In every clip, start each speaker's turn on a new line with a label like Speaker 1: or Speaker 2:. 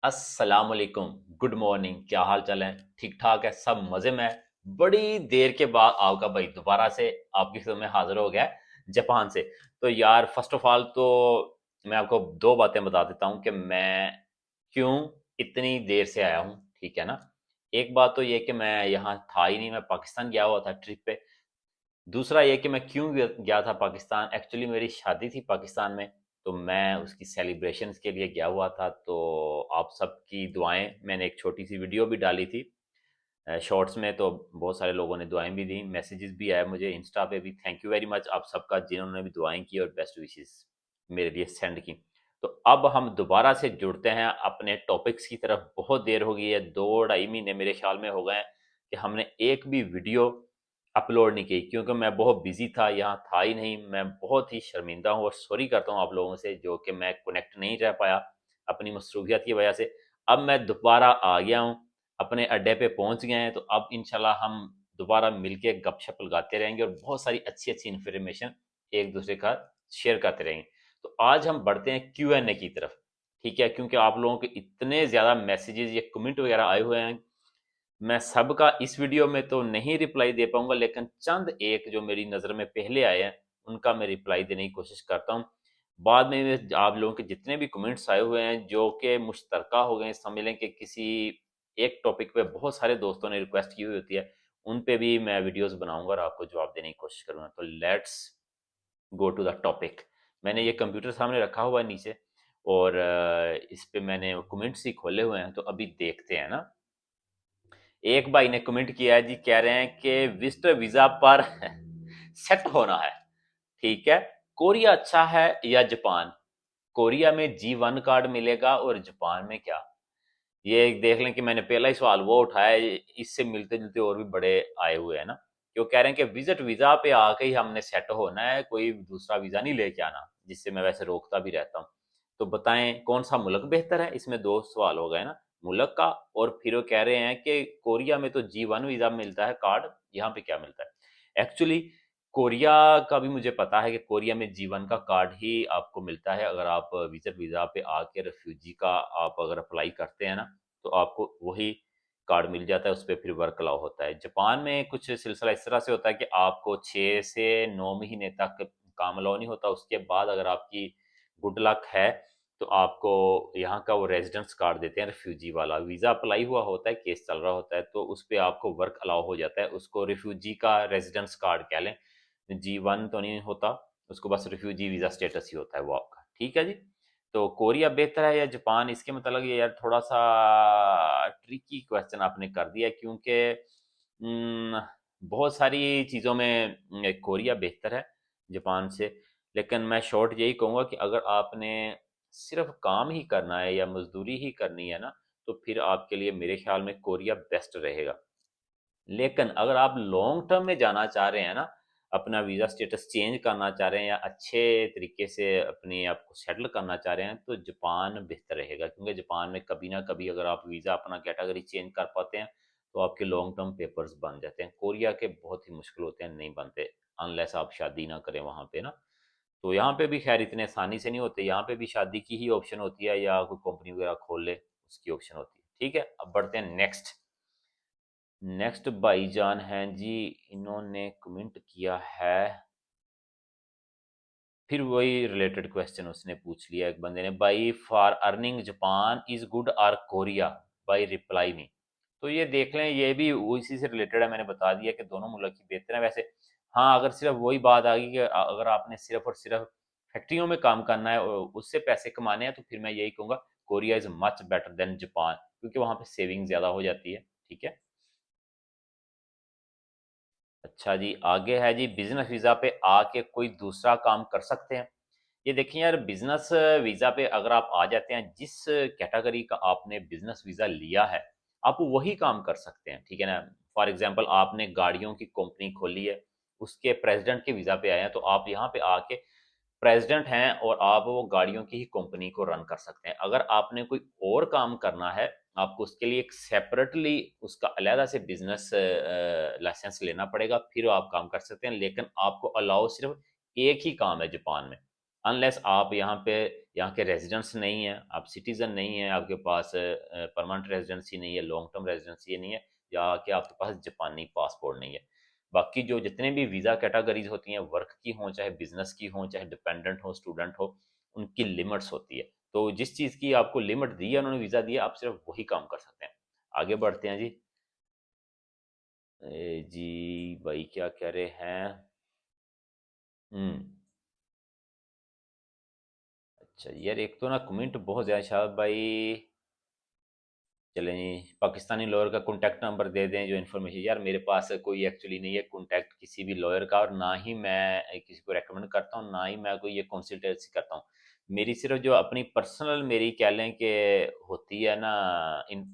Speaker 1: अस्सलाम वालेकुम। Good morning. क्या हाल चाल है? ठीक ठाक है, सब मजे में है। बड़ी देर के बाद आपका भाई दोबारा से आपकी खिदमत में हाजिर हो गया है जापान से। तो यार फर्स्ट ऑफ ऑल तो मैं आपको दो बातें बता देता हूँ कि मैं क्यों इतनी देर से आया हूँ, ठीक है ना। एक बात तो ये कि मैं यहाँ था ही नहीं, मैं पाकिस्तान गया हुआ था ट्रिप पे। दूसरा ये कि मैं क्यों गया था पाकिस्तान, एक्चुअली मेरी शादी थी पाकिस्तान में। तो मैं उसकी सेलिब्रेशंस के लिए गया हुआ था। तो आप सबकी दुआएं, मैंने एक छोटी सी वीडियो भी डाली थी शॉर्ट्स में, तो बहुत सारे लोगों ने दुआएं भी दी, मैसेजेस भी आए मुझे इंस्टा पे भी। थैंक यू वेरी मच आप सबका, जिन्होंने भी दुआएं की और बेस्ट विशेस मेरे लिए सेंड की। तो अब हम दोबारा से जुड़ते हैं अपने टॉपिक्स की तरफ। बहुत देर हो गई है, 2 ढाई महीने मेरे ख्याल में हो गए हैं कि हमने एक भी वीडियो अपलोड नहीं की, क्योंकि मैं बहुत बिजी था, यहाँ था ही नहीं। मैं बहुत ही शर्मिंदा हूँ और सॉरी करता हूँ आप लोगों से जो कि मैं कनेक्ट नहीं रह पाया अपनी मसरूफियत की वजह से। अब मैं दोबारा आ गया हूँ, अपने अड्डे पे पहुंच गए हैं। तो अब इंशाल्लाह हम दोबारा मिलके गपशप लगाते रहेंगे और बहुत सारी अच्छी अच्छी इन्फॉर्मेशन एक दूसरे का शेयर करते रहेंगे। तो आज हम बढ़ते हैं Q&A की तरफ, ठीक है, क्योंकि आप लोगों के इतने ज़्यादा मैसेजेस या कमेंट वगैरह आए हुए हैं। मैं सबका इस वीडियो में तो नहीं रिप्लाई दे पाऊंगा, लेकिन चंद एक जो मेरी नज़र में पहले आए हैं उनका मैं रिप्लाई देने की कोशिश करता हूँ। बाद में आप लोगों के जितने भी कमेंट्स आए हुए हैं जो कि मुश्तरका हो गए, समझ लें कि किसी एक टॉपिक पे बहुत सारे दोस्तों ने रिक्वेस्ट की हुई होती है, उन पे भी मैं वीडियोस बनाऊंगा और आपको जवाब देने की कोशिश करूंगा। तो let's go to the topic. मैंने ये कंप्यूटर सामने रखा हुआ है नीचे, और इस पे मैंने कमेंट्स ही खोले हुए हैं, तो अभी देखते हैं ना। एक भाई ने कमेंट किया है जी, कह रहे हैं कि विजिटर वीजा पर सेट होना है, ठीक है। कोरिया अच्छा है या जापान? कोरिया में G1 कार्ड मिलेगा और जापान में क्या? ये एक देख लें कि मैंने पहला ही सवाल वो उठाया है, इससे मिलते जुलते और भी बड़े आए हुए हैं ना। क्यों कह रहे हैं कि विजिट वीजा पे आके ही हमने सेट होना है, कोई दूसरा वीजा नहीं लेके आना, जिससे मैं वैसे रोकता भी रहता हूँ। तो बताएं कौन सा मुल्क बेहतर है? इसमें दो सवाल हो गए ना, मुल्क का, और फिर वो कह रहे हैं कि कोरिया में तो G1 वीजा मिलता है कार्ड, यहाँ पे क्या मिलता है? एक्चुअली कोरिया का भी मुझे पता है कि कोरिया में G1 का कार्ड ही आपको मिलता है अगर आप विजिट वीजा पे आके रेफ्यूजी का आप अगर अप्लाई करते हैं ना, तो आपको वही कार्ड मिल जाता है, उस पर फिर वर्क अलाउ होता है। जापान में कुछ सिलसिला इस तरह से होता है कि आपको 6 से 9 महीने तक काम अलाउ नहीं होता। उसके बाद अगर आपकी गुड लक है तो आपको यहाँ का वो रेजिडेंस कार्ड देते हैं, रिफ्यूजी वाला वीज़ा अप्लाई हुआ होता है, केस चल रहा होता है, तो उस पर आपको वर्क अलाउ हो जाता है। उसको रिफ्यूजी का रेजिडेंस कार्ड कह लें। G1 तो नहीं होता, उसको बस रिफ्यूजी वीज़ा स्टेटस ही होता है वो आपका, ठीक है जी। तो कोरिया बेहतर है या जापान, इसके मतलब ये यार थोड़ा सा ट्रिकी क्वेश्चन आपने कर दिया, क्योंकि बहुत सारी चीज़ों में कोरिया बेहतर है जापान से। लेकिन मैं शॉर्ट यही कहूँगा कि अगर आपने सिर्फ काम ही करना है या मजदूरी ही करनी है ना, तो फिर आपके लिए मेरे ख्याल में कोरिया बेस्ट रहेगा। लेकिन अगर आप लॉन्ग टर्म में जाना चाह रहे हैं ना, अपना वीज़ा स्टेटस चेंज करना चाह रहे हैं या अच्छे तरीके से अपने आप को सेटल करना चाह रहे हैं, तो जापान बेहतर रहेगा। क्योंकि जापान में कभी ना कभी अगर आप वीज़ा अपना कैटेगरी चेंज कर पाते हैं तो आपके लॉन्ग टर्म पेपर्स बन जाते हैं। कोरिया के बहुत ही मुश्किल होते हैं, नहीं बनते अनलेस आप शादी ना करें वहाँ पे ना। तो यहाँ पे भी खैर इतने आसानी से नहीं होते, यहाँ पे भी शादी की ही ऑप्शन होती है या कोई कंपनी वगैरह खोल ले उसकी ऑप्शन होती है, ठीक है। अब बढ़ते हैं नेक्स्ट। नेक्स्ट भाईजान हैं जी, इन्होंने कमेंट किया है, फिर वही रिलेटेड क्वेश्चन उसने पूछ लिया एक बंदे ने, by for earning Japan is good or Korea, by reply me. तो ये देख लें, ये भी उसी से रिलेटेड है, मैंने बता दिया कि दोनों मुल्क की बेहतर है वैसे। हाँ, अगर सिर्फ वही बात आ गई कि अगर आपने सिर्फ और सिर्फ फैक्ट्रियों में काम करना है और उससे पैसे कमाने हैं, तो फिर मैं यही कहूँगा Korea is much better than Japan, क्योंकि वहाँ पे सेविंग ज़्यादा हो जाती है, ठीक है। अच्छा जी, आगे है जी, बिजनेस वीज़ा पे आके कोई दूसरा काम कर सकते हैं? ये देखिए यार, बिजनेस वीज़ा पे अगर आप आ जाते हैं, जिस कैटेगरी का आपने बिजनेस वीज़ा लिया है, आप वही काम कर सकते हैं, ठीक है ना। फॉर एग्जांपल आपने गाड़ियों की कंपनी खोली है, उसके प्रेसिडेंट के वीज़ा पे आए हैं, तो आप यहाँ पे आके प्रेसिडेंट हैं और आप वो गाड़ियों की ही कंपनी को रन कर सकते हैं। अगर आपने कोई और काम करना है, आपको उसके लिए एक सेपरेटली उसका अलहदा से बिजनेस लाइसेंस लेना पड़ेगा, फिर आप काम कर सकते हैं। लेकिन आपको अलाउ सिर्फ एक ही काम है जापान में, अनलेस आप यहाँ के रेजिडेंट्स नहीं हैं, आप सिटीजन नहीं हैं, आपके पास परमानेंट रेजिडेंसी नहीं है, लॉन्ग टर्म रेजिडेंसी नहीं है, या कि आपके पास जापानी पासपोर्ट नहीं है। बाकी जो जितने भी वीज़ा कैटेगरीज होती हैं, वर्क की हों, चाहे बिजनेस की हों, चाहे डिपेंडेंट हो, स्टूडेंट हो, उनकी लिमिट्स होती है। तो जिस चीज़ की आपको लिमिट दी है, उन्होंने वीज़ा दिया, आप सिर्फ वही काम कर सकते हैं। आगे बढ़ते हैं जी। जी भाई क्या कह रहे हैं? हम्म। अच्छा यार, एक तो ना कमेंट बहुत ज़्यादा शायद भाई। चलें जी, पाकिस्तानी लॉयर का कॉन्टैक्ट नंबर दे दें जो इन्फॉर्मेशन। यार मेरे पास कोई एक्चुअली नहीं है कॉन्टैक्ट किसी भी लॉयर का, और ना ही मैं किसी को रेकमेंड करता हूँ, ना ही मैं कोई ये कंसल्टेंसी करता हूँ। मेरी सिर्फ जो अपनी पर्सनल मेरी कह लें कि होती है ना, इन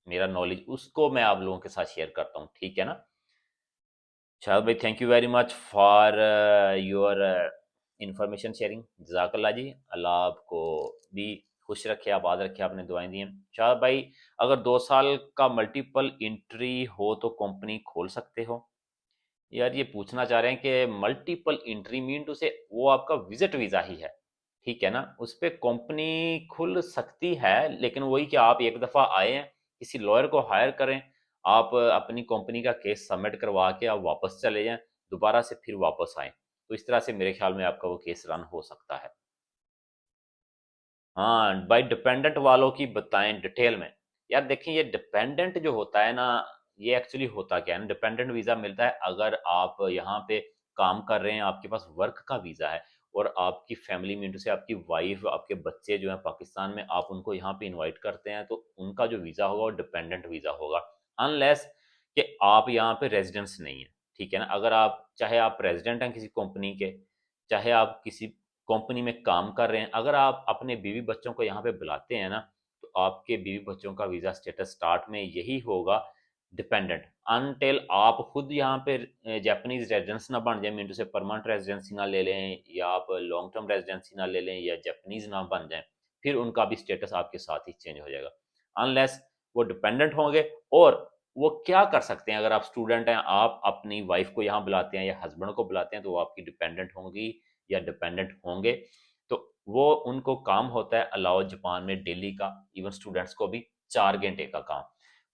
Speaker 1: मेरा नॉलेज, उसको मैं आप लोगों के साथ शेयर करता हूँ, ठीक है ना। शायद भाई thank you very much for your information sharing. जज़ाकल्लाह जी, अल्लाह आपको भी खुश रखे, आबाद रखे, आपने दुआएं दी हैं। शायद भाई, अगर 2 साल का मल्टीपल इंट्री हो तो कंपनी खोल सकते हो? यार ये पूछना चाह रहे हैं कि मल्टीपल इंट्री मीन टू से वो आपका विजिट वीज़ा ही है, ठीक है ना। उस पर कंपनी खुल सकती है, लेकिन वही कि आप एक दफ़ा आए हैं, किसी लॉयर को हायर करें, आप अपनी कंपनी का केस सबमिट करवा के आप वापस चले जाएं, दोबारा से फिर वापस आएं, तो इस तरह से मेरे ख्याल में आपका वो केस रन हो सकता है। हाँ, भाई डिपेंडेंट वालों की बताएं डिटेल में। यार देखिए, ये डिपेंडेंट जो होता है ना, ये एक्चुअली होता क्या है ना, डिपेंडेंट वीज़ा मिलता है अगर आप यहाँ पे काम कर रहे हैं, आपके पास वर्क का वीज़ा है, और आपकी फैमिली में से आपकी वाइफ, आपके बच्चे जो हैं पाकिस्तान में, आप उनको यहाँ पे इनवाइट करते हैं, तो उनका जो वीज़ा होगा वो डिपेंडेंट वीज़ा होगा। अनलेस कि आप यहाँ पे रेजिडेंस नहीं है, ठीक है ना। अगर आप, चाहे आप रेजिडेंट हैं किसी कंपनी के, चाहे आप किसी कंपनी में काम कर रहे हैं, अगर आप अपने बीवी बच्चों को यहाँ पे बुलाते हैं ना, तो आपके बीवी बच्चों का वीज़ा स्टेटस स्टार्ट में यही होगा डिपेंडेंट, अनटिल आप खुद यहाँ पे जापानीज रेजिडेंस ना बन जाए, मीन टू से परमानेंट रेजिडेंसी ना ले लें, या आप लॉन्ग टर्म रेजिडेंसी ना ले लें, या जापानीज ना बन जाए, फिर उनका भी स्टेटस आपके साथ ही चेंज हो जाएगा। अनलेस वो डिपेंडेंट होंगे। और वो क्या कर सकते हैं, अगर आप स्टूडेंट हैं, आप अपनी वाइफ को यहाँ बुलाते हैं या हस्बैंड को बुलाते हैं, तो वो आपकी डिपेंडेंट होंगी या डिपेंडेंट होंगे। तो वो उनको काम होता है अलाउ जापान में डेली का, इवन स्टूडेंट्स को भी 4 घंटे का काम,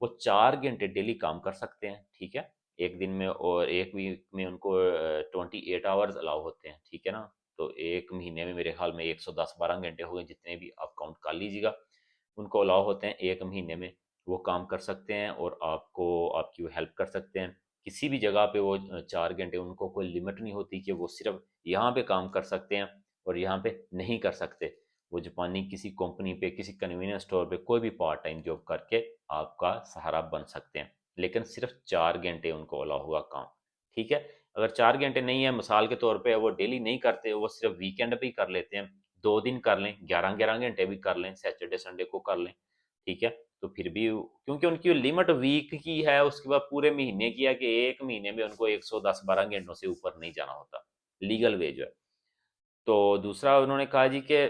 Speaker 1: वो 4 घंटे डेली काम कर सकते हैं, ठीक है, एक दिन में। और एक वीक में उनको 28 आवर्स अलाउ होते हैं, ठीक है ना। तो एक महीने में मेरे ख्याल में 110-12 घंटे हो गए, जितने भी आप काउंट कर लीजिएगा, उनको अलाउ होते हैं एक महीने में। वो काम कर सकते हैं और आपको, आपकी वो हेल्प कर सकते हैं किसी भी जगह पे। वो 4 घंटे, उनको कोई लिमिट नहीं होती कि वो सिर्फ यहाँ पे काम कर सकते हैं और यहाँ पे नहीं कर सकते। वो जापानी किसी कंपनी पे, किसी कन्वीनियंस स्टोर पे कोई भी पार्ट टाइम जॉब करके आपका सहारा बन सकते हैं, लेकिन सिर्फ 4 घंटे उनको अलाउ हुआ काम, ठीक है। अगर 4 घंटे नहीं है, मिसाल के तौर पे वो डेली नहीं करते, वो सिर्फ वीकेंड पे ही कर लेते हैं, 2 दिन कर लें, 11-11 घंटे भी कर लें, सैटरडे संडे को कर लें, ठीक है। तो फिर भी, क्योंकि उनकी लिमिट वीक की है, उसके बाद पूरे महीने की है, कि एक महीने में उनको 110-12 घंटों से ऊपर नहीं जाना होता, लीगल वे जो है। तो दूसरा उन्होंने कहा जी कि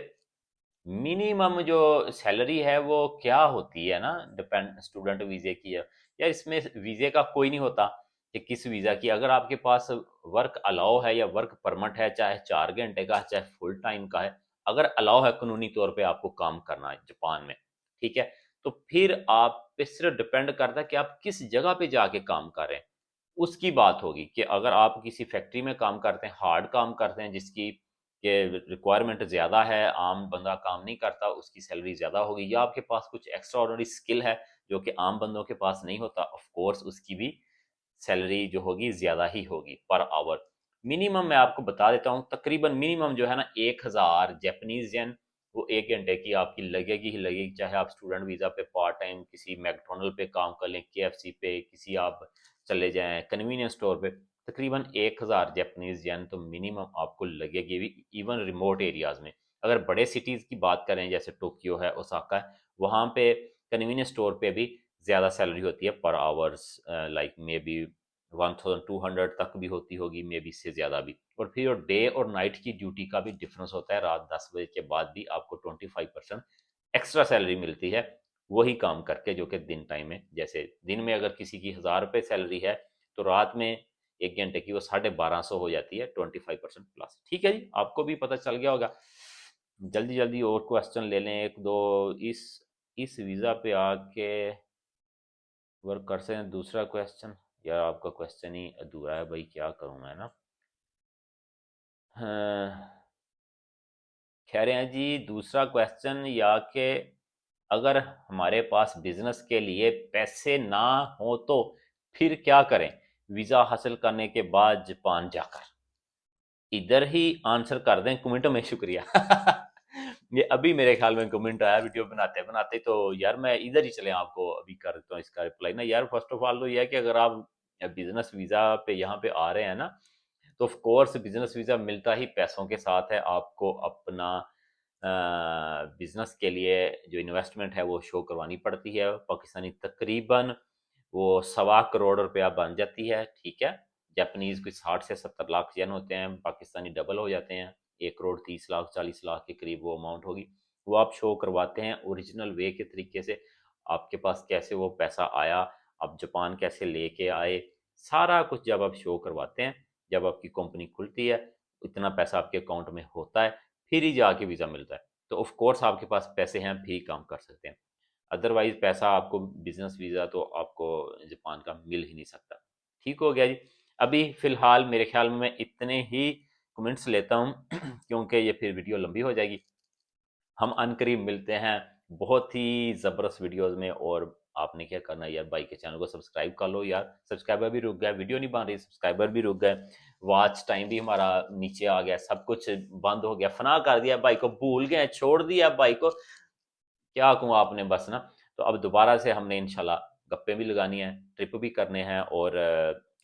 Speaker 1: मिनिमम जो सैलरी है वो क्या होती है ना, डिपेंड स्टूडेंट वीजे की है। या इसमें वीजे का कोई नहीं होता कि किस वीजा की, अगर आपके पास वर्क अलाउ है या वर्क परमिट है, चाहे 4 घंटे का है, चाहे फुल टाइम का है, अगर अलाउ है कानूनी तौर पे आपको काम करना है जापान में, ठीक है, तो फिर आप पे सिर्फ डिपेंड करता है कि आप किस जगह पे जाके काम कर रहे हैं, उसकी बात होगी। कि अगर आप किसी फैक्ट्री में काम करते हैं, हार्ड काम करते हैं, जिसकी के रिक्वायरमेंट ज़्यादा है, आम बंदा काम नहीं करता, उसकी सैलरी ज़्यादा होगी। या आपके पास कुछ एक्स्ट्रा ऑर्डिनरी स्किल है जो कि आम बंदों के पास नहीं होता, ऑफ कोर्स उसकी भी सैलरी जो होगी ज़्यादा ही होगी पर आवर। मिनिमम मैं आपको बता देता हूँ, तकरीबन मिनिमम जो है ना 1000 जापानीज येन, वो 1 घंटे की आपकी लगेगी ही लगेगी। चाहे आप स्टूडेंट वीज़ा पे पार्ट टाइम किसी मैकडोनल्ड पे काम कर लें, केएफसी पे, किसी आप चले जाएं कन्वीनियंस स्टोर पे, तकरीबन 1000 जापानीज येन तो मिनिमम आपको लगेगी भी, इवन रिमोट एरियाज़ में। अगर बड़े सिटीज़ की बात करें, जैसे टोक्यो है, ओसाका है, वहाँ पे कन्वीनियंस स्टोर पे भी ज़्यादा सैलरी होती है पर आवर्स, लाइक मे बी 1200 तक भी होती होगी, मे बी इससे ज़्यादा भी। और फिर डे और नाइट की ड्यूटी का भी डिफरेंस होता है, रात 10 बजे के बाद भी आपको 25% एक्स्ट्रा सैलरी मिलती है वही काम करके, जो कि दिन टाइम में, जैसे दिन में अगर किसी की 1000 रुपये सैलरी है, तो रात में 1 घंटे की वो 1250 हो जाती है 25% प्लस। ठीक है जी, आपको भी पता चल गया होगा। जल्दी जल्दी और क्वेश्चन ले लें एक दो। इस वीज़ा पे आके वर्क कर सकते हैं। दूसरा क्वेश्चन, यार आपका क्वेश्चन ही अधूरा है भाई, क्या करूं मैं ना। हाँ, कह रहे हैं जी दूसरा क्वेश्चन या कि अगर हमारे पास बिजनेस के लिए पैसे ना हो तो फिर क्या करें वीज़ा हासिल करने के बाद जापान जाकर। इधर ही आंसर कर दें कमेंट में, शुक्रिया। ये अभी मेरे ख्याल में कमेंट आया वीडियो बनाते बनाते, तो यार मैं इधर ही चले आपको अभी कर देता हूँ इसका रिप्लाई ना। यार फर्स्ट ऑफ ऑल तो ये है कि अगर आप बिजनेस वीज़ा पे यहाँ पे आ रहे हैं ना, तो ऑफ कोर्स बिजनेस वीज़ा मिलता ही पैसों के साथ है। आपको अपना बिजनेस के लिए जो इन्वेस्टमेंट है वो शो करवानी पड़ती है। पाकिस्तानी तकरीबन वो 1.25 करोड़ रुपया बन जाती है। ठीक है, जापानीज कुछ 60 से 70 लाख येन होते हैं, पाकिस्तानी डबल हो जाते हैं, 1 करोड़ 30 लाख 40 लाख के करीब वो अमाउंट होगी। वो आप शो करवाते हैं ओरिजिनल वे के तरीके से, आपके पास कैसे वो पैसा आया, आप जापान कैसे लेके आए, सारा कुछ जब आप शो करवाते हैं, जब आपकी कंपनी खुलती है, इतना पैसा आपके अकाउंट में होता है, फिर ही जाके वीज़ा मिलता है। तो ऑफ कोर्स आपके पास पैसे हैं, फिर ही काम कर सकते हैं। अदरवाइज पैसा आपको बिजनेस वीज़ा तो आपको जापान का मिल ही नहीं सकता। ठीक हो गया जी। अभी फ़िलहाल मेरे ख्याल में मैं इतने ही कमेंट्स लेता हूँ क्योंकि ये फिर वीडियो लंबी हो जाएगी। हम अनकरीब मिलते हैं बहुत ही ज़बरदस्त वीडियोस में। और आपने क्या करना है यार, भाई के चैनल को सब्सक्राइब कर लो यार। सब्सक्राइबर भी रुक गए, वीडियो नहीं बन रही, सब्सक्राइबर भी रुक गए, वॉच टाइम भी हमारा नीचे आ गया, सब कुछ बंद हो गया, फना कर दिया भाई को, भूल गए, छोड़ दिया भाई को, क्या कहूँ आपने बस ना। तो अब दोबारा से हमने इंशाल्लाह गप्पे भी लगानी है, ट्रिप भी करने हैं और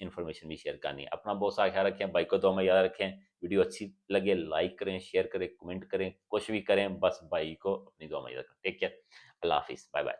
Speaker 1: इन्फॉर्मेशन भी शेयर करनी है। अपना बहुत सारा ख्याल रखें, भाई को दुआ में याद रखें। वीडियो अच्छी लगे लाइक करें, शेयर करें, कमेंट करें, कुछ भी करें, बस भाई को अपनी दुआ में याद रखें। टेक केयर, अल्लाह हाफिज़, बाय बाय।